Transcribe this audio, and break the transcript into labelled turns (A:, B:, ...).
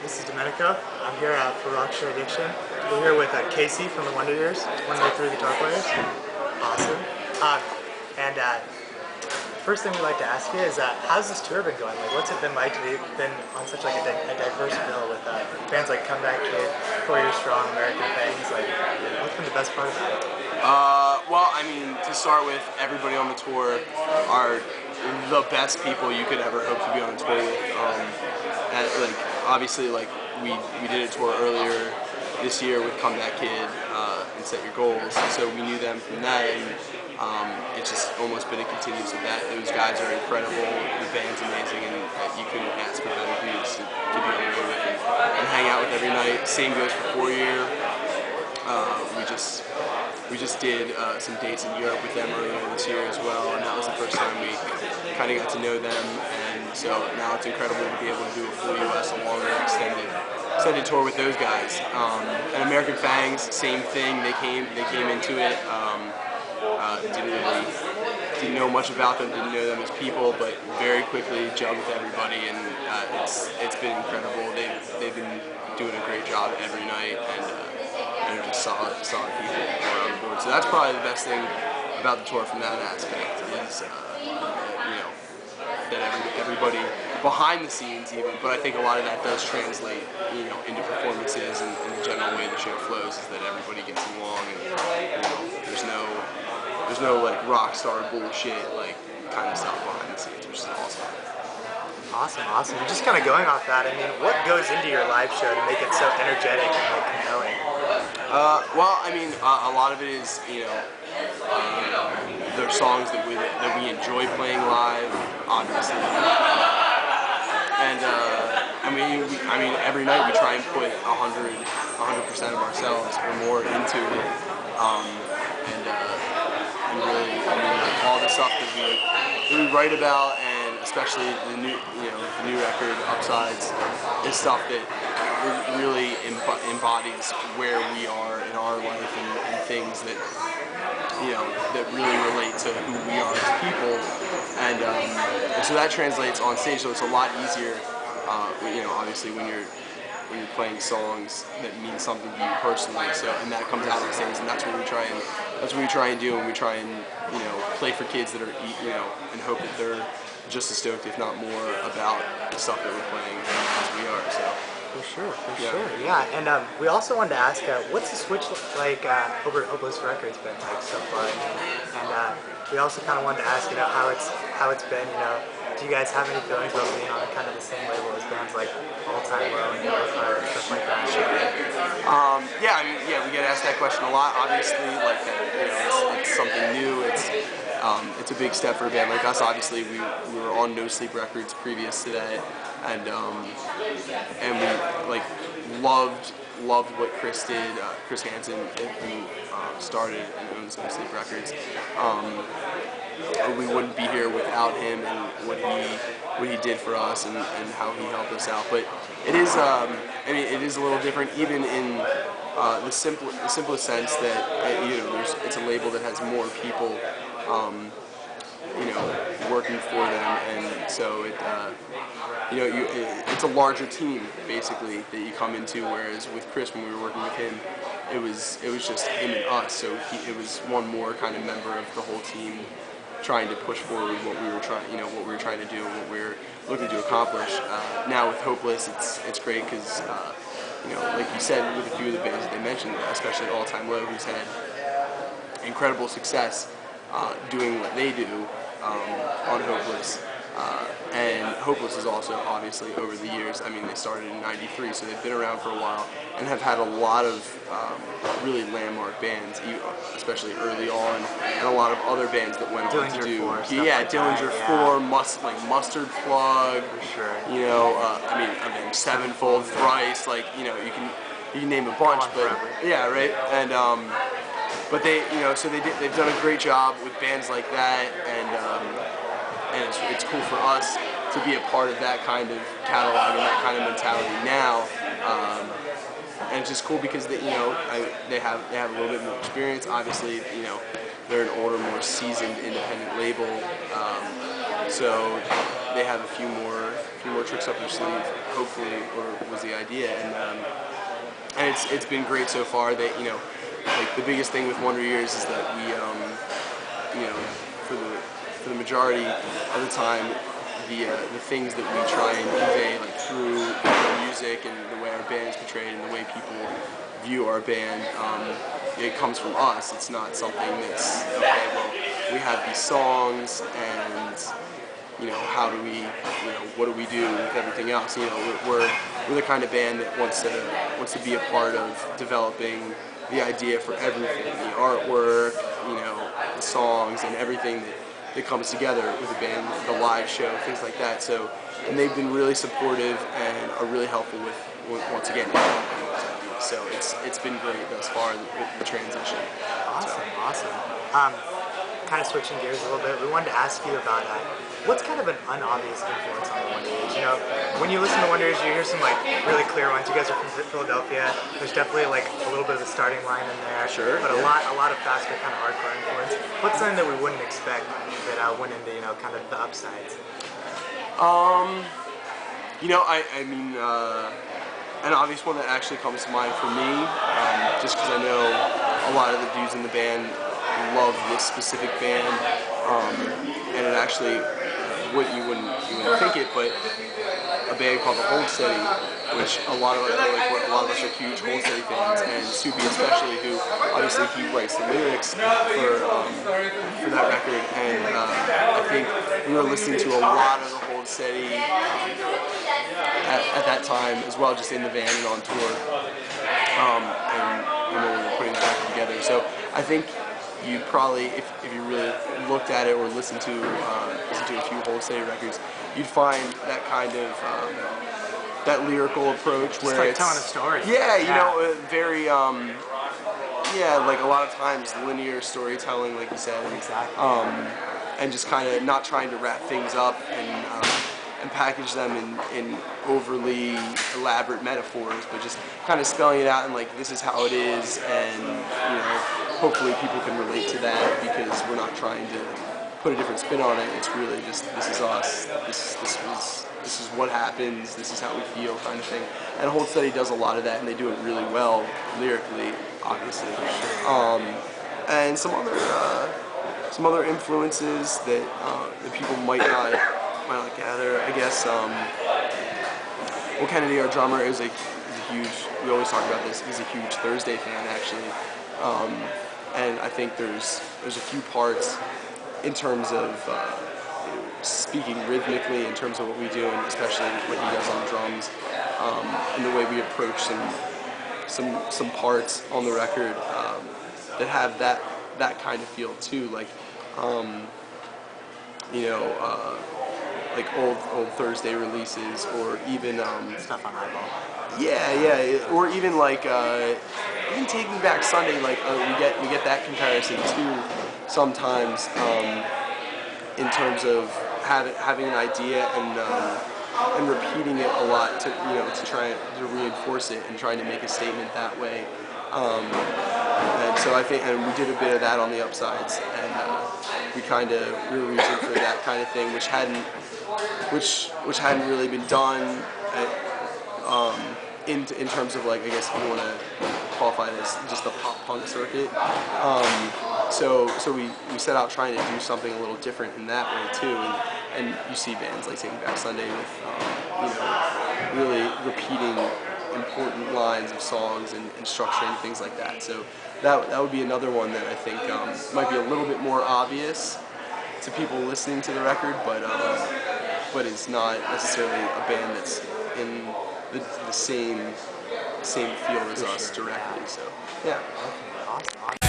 A: This is Domenico. I'm here for Rockstar Addiction. We're here with Casey from the Wonder Years, one of the three guitar players. Awesome. And first thing we'd like to ask you is, how's this tour been going? Like, what's it been like to be been on such like a diverse bill with bands like Comeback Kid, 4 Years Strong, American Fangs? Like, what's been the best part about it?
B: Well, I mean, to start with, everybody on the tour are the best people you could ever hope to be on a tour with. Like, obviously, like we did a tour earlier this year with Comeback Kid and Set Your Goals, so we knew them from that, and it's just almost been a continuous of that. Those guys are incredible, the band's amazing, and you couldn't ask for better dudes to be on the road with and hang out with every night. Same goes for 4 Year. We just did some dates in Europe with them earlier this year as well, and that was the first time we kind of got to know them. And so now it's incredible to be able to do a full U.S. a longer extended tour with those guys. And American Fangs, same thing. They came into it. Didn't know much about them, didn't know them as people, but very quickly gelled with everybody, and it's been incredible. They've been doing a great job every night, and just solid people around the board. So that's probably the best thing about the tour from that aspect is that everybody behind the scenes even, but I think a lot of that does translate into performances and the general way the show flows is that everybody gets along, and there's no like rock star bullshit like kind of stuff behind the scenes, which is awesome.
A: Awesome. Just kind of going off that, I mean, what goes into your live show to make it so energetic and like compelling?
B: Well, I mean, a lot of it is, there's songs that we enjoy playing live, obviously, and I mean, every night we try and put 100% of ourselves or more into it, and really, I mean, like, all the stuff that we write about, and especially the new record, Upsides, is stuff that really embodies where we are in our life and things that that really relate to who we are as people, and so that translates on stage. So it's a lot easier, obviously when you're playing songs that mean something to you personally. So, and that comes out on stage, and that's what we try and do, and we try and play for kids that are and hope that they're just as stoked, if not more, about the stuff that we're playing as we are. So.
A: For sure, yeah. And we also wanted to ask, what's the switch like over at Hopeless Records been like so far? And we also kind of wanted to ask, how it's been. Do you guys have any feelings about being on kind of the same label as bands like All Time Low and Fire and stuff like that?
B: Yeah, I mean, we get asked that question a lot. Obviously, like it's something new. It's a big step for a band like us. Obviously, we were on No Sleep Records previous to that, and we like loved what Chris did. Chris Hansen, who started and owns No Sleep Records. We wouldn't be here without him and what he did for us and how he helped us out. But it is, it is a little different, even in the simplest sense that it's a label that has more people, working for them, and so it's a larger team basically that you come into. Whereas with Chris, when we were working with him, it was just him and us. So it was one more kind of member of the whole team trying to push forward what we were trying to do and what we were looking to accomplish. Now with Hopeless, it's great because like you said, with a few of the bands that they mentioned, especially All Time Low, who's had incredible success doing what they do on Hopeless. And Hopeless is also, obviously, over the years, I mean, they started in '93, so they've been around for a while and have had a lot of really landmark bands, especially early on, and a lot of other bands that went on to do. Dillinger 4, Mustard Plug,
A: for sure.
B: I mean, Sevenfold, Thrice, like, you can name a bunch, but yeah, right. And but so they've done a great job with bands like that, and it's cool for us to be a part of that kind of catalog and that kind of mentality now. And it's just cool because they have a little bit more experience. Obviously, they're an older, more seasoned independent label. so they have a few more tricks up their sleeve, hopefully, or was the idea. And it's been great so far. They, like the biggest thing with Wonder Years is that we, for the majority of the time, the things that we try and convey, like through the music and the way our band is portrayed and the way people view our band, it comes from us. It's not something that's, okay, well, we have these songs and, how do we, what do we do with everything else? We're the kind of band that wants to be a part of developing the idea for everything, the artwork, the songs and everything that comes together with the band, the live show, things like that. So, and they've been really supportive and are really helpful with once again, so it's been great thus far, the transition.
A: Awesome. Kind of switching gears a little bit, we wanted to ask you about what's kind of an unobvious influence on the Wonder Years? When you listen to Wonder Years, you hear some really clear ones. You guys are from Philadelphia. There's definitely a little bit of a starting line in there.
B: Sure.
A: But a lot of faster kind of hardcore influence. What's something that we wouldn't expect that went into kind of the upsides?
B: An obvious one that actually comes to mind for me, just because I know a lot of the dudes in the band love this specific band, and it actually, you wouldn't think it, but a band called the Hold Steady, which a lot of us are huge Hold Steady fans, and Soupy especially, who obviously he writes the lyrics for that record, and I think we were listening to a lot of the Hold Steady at that time as well, just in the van and on tour, and when we were putting the record together. So I think you'd probably, if you really looked at it or listened to a few Hold Steady records, you'd find that kind of that lyrical approach where
A: like
B: it's
A: telling a story.
B: Yeah, very like a lot of times linear storytelling, like you said.
A: Exactly.
B: And just kind of not trying to wrap things up and package them in overly elaborate metaphors, but just kind of spelling it out and this is how it is, and hopefully people can relate to that because we're not trying to put a different spin on it. It's really just, this is us, this is what happens, this is how we feel, kind of thing. And Hold Steady does a lot of that, and they do it really well lyrically, obviously. And some other influences that people might not gather, I guess. Well, Kennedy, our drummer, is a huge, we always talk about this, he's a huge Thursday fan, actually. And I think there's a few parts in terms of speaking rhythmically, in terms of what we do, and especially what he does on the drums, and the way we approach some parts on the record that have that kind of feel too, like old Thursday releases, or even
A: Stuff on Eyeball.
B: or even even Taking Back Sunday. We get that comparison too sometimes, in terms of having an idea and repeating it a lot to try to reinforce it and trying to make a statement that way. And so I think, and we did a bit of that on the upsides, and we were reaching for that kind of thing, which hadn't really been done in terms of, I guess if you want to qualify this, just the pop punk circuit. So we set out trying to do something a little different in that way too, and you see bands like Taking Back Sunday with really repeating important lines of songs and structuring things like that. So that would be another one that I think might be a little bit more obvious to people listening to the record, but it's not necessarily a band that's in the same field as us directly. So yeah.
A: Awesome.